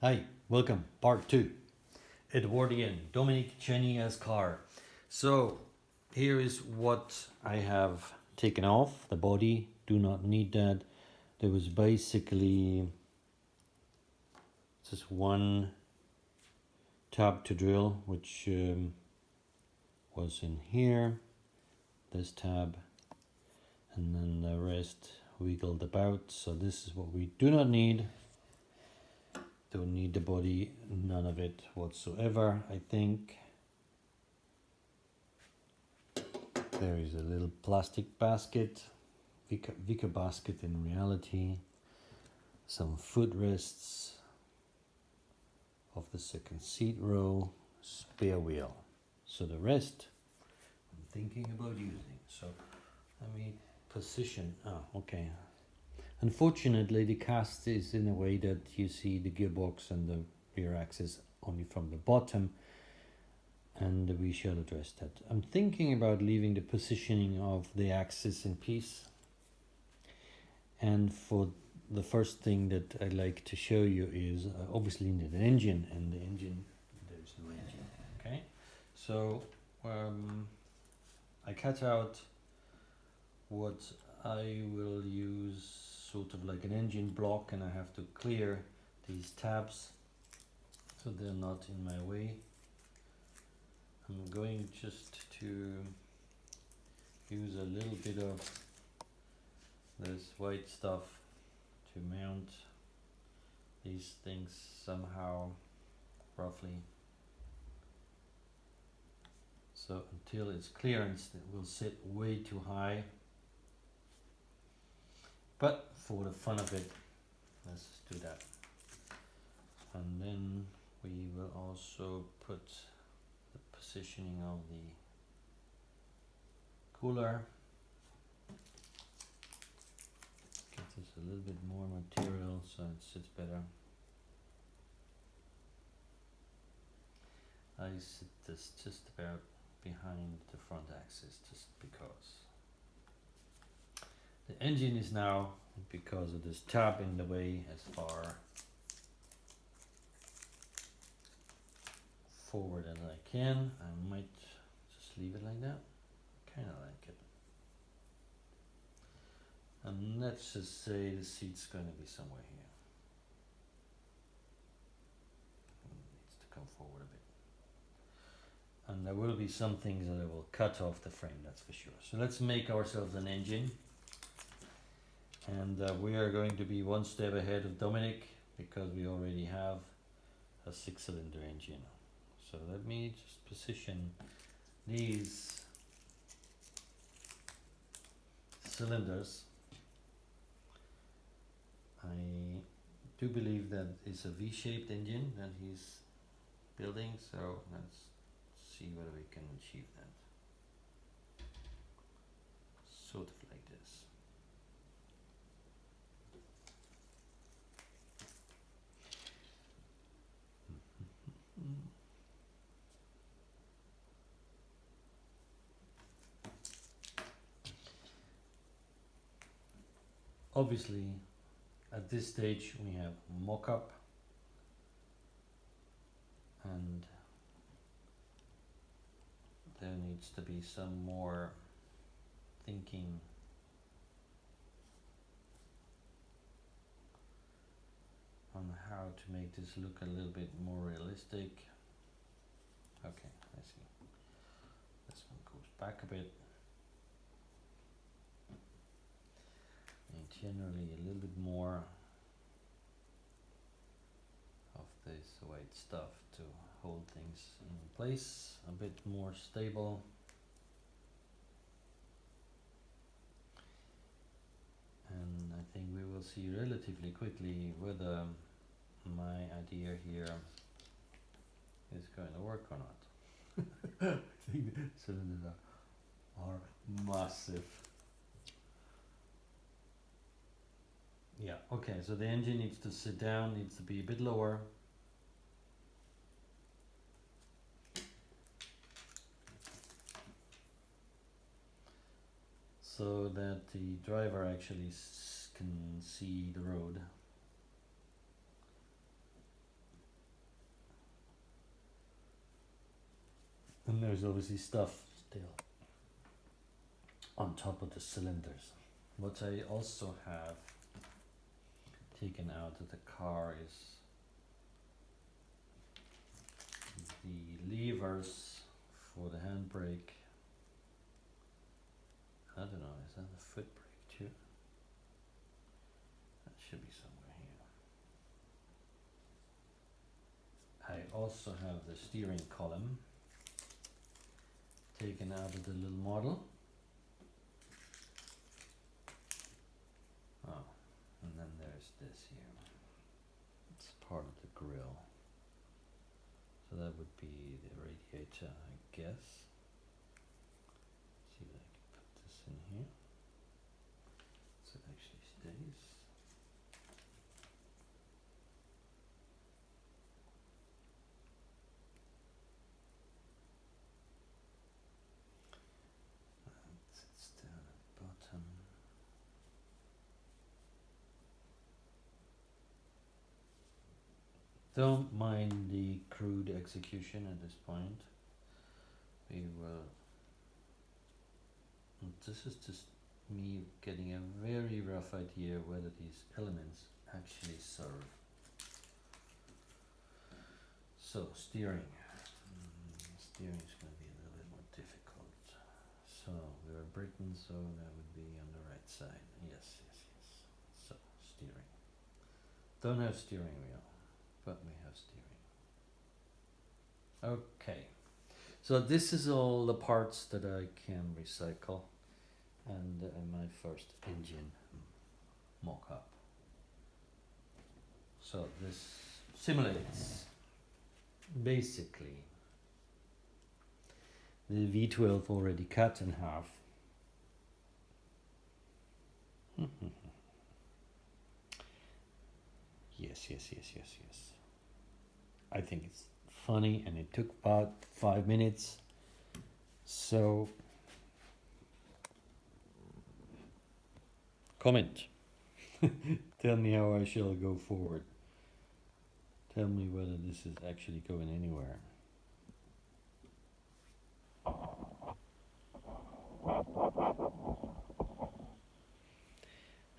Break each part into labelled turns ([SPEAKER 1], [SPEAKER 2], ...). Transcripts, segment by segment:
[SPEAKER 1] Hi, welcome, part 2. Edwardian, Dominic Chinea's car. So, here is what I have taken off. The body, do not need that. There was basically just one tab to drill, which was in here, this tab, and then the rest wiggled about. So this is what we do not need. Don't need the body, none of it whatsoever. I think there is a little plastic basket, Vika basket in reality, some footrests of the second seat row, spare wheel. So the rest I'm thinking about using. So let me position. Okay. Unfortunately, the cast is in a way that you see the gearbox and the rear axis only from the bottom, and we shall address that. I'm thinking about leaving the positioning of the axis in peace, and for the first thing that I'd like to show you is obviously the engine, and the engine, there's no engine, okay? So I cut out what I will use sort of like an engine block, and I have to clear these tabs so they're not in my way. I'm going just to use a little bit of this white stuff to mount these things somehow, roughly. So until it's clearance, it will sit way too high. But for the fun of it, let's do that. And then we will also put the positioning of the cooler. Get this a little bit more material so it sits better. I sit this just about behind the front axis, just because. The engine is now, because of this tab in the way, as far forward as I can. I might just leave it like that. Kind of like it. And let's just say the seat's going to be somewhere here. It needs to come forward a bit. And there will be some things that I will cut off the frame, that's for sure. So let's make ourselves an engine. And we are going to be one step ahead of Dominic, because we already have a 6-cylinder engine. So let me just position these cylinders. I do believe that it's a V-shaped engine that he's building, so let's see whether we can achieve that. Sort of like this. Obviously, at this stage we have mock-up, and there needs to be some more thinking on how to make this look a little bit more realistic. Okay, I see. This one goes back a bit. And generally a little bit more of this white stuff to hold things in place, a bit more stable. And I think we will see relatively quickly whether my idea here is going to work or not. I think the cylinders are massive. Yeah, okay, so the engine needs to sit down, needs to be a bit lower. So that the driver actually can see the road. And there's obviously stuff still on top of the cylinders. What I also have taken out of the car is the levers for the handbrake. I don't know, is that a foot brake too? That should be somewhere here. I also have the steering column taken out of the little model. Oh, and then there's this here. It's part of the grill. So that would be the radiator, I guess. See if I can put this in here. So it actually stays. And it sits down at the bottom. Don't mind the crude execution at this point. We will. This is just me getting a very rough idea whether these elements actually serve. So steering. Steering is going to be a little bit more difficult. So we're in Britain, so that would be on the right side. Yes, yes, yes. So steering. Don't have steering wheel, but we have steering. Okay. So this is all the parts that I can recycle, and my first engine mock-up. So this simulates basically the V12 already cut in half. Yes, yes, yes, yes, yes. I think it's funny, and it took about 5 minutes. So, comment. Tell me how I shall go forward. Tell me whether this is actually going anywhere.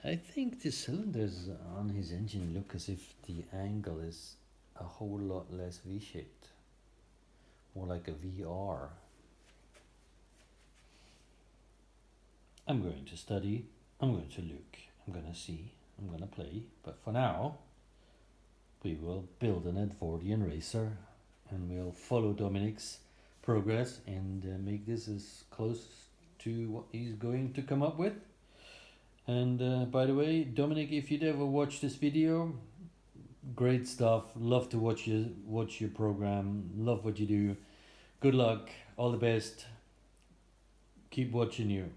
[SPEAKER 1] I think the cylinders on his engine look as if the angle is a whole lot less V-shaped. More like a VR. I'm going to study, I'm going to look, I'm going to see, I'm going to play. But for now, we will build an Edwardian racer, and we'll follow Dominic's progress and make this as close to what he's going to come up with. And by the way, Dominic, if you'd ever watch this video, great stuff. Love to watch your program. Love what you do. Good luck. All the best. Keep watching you.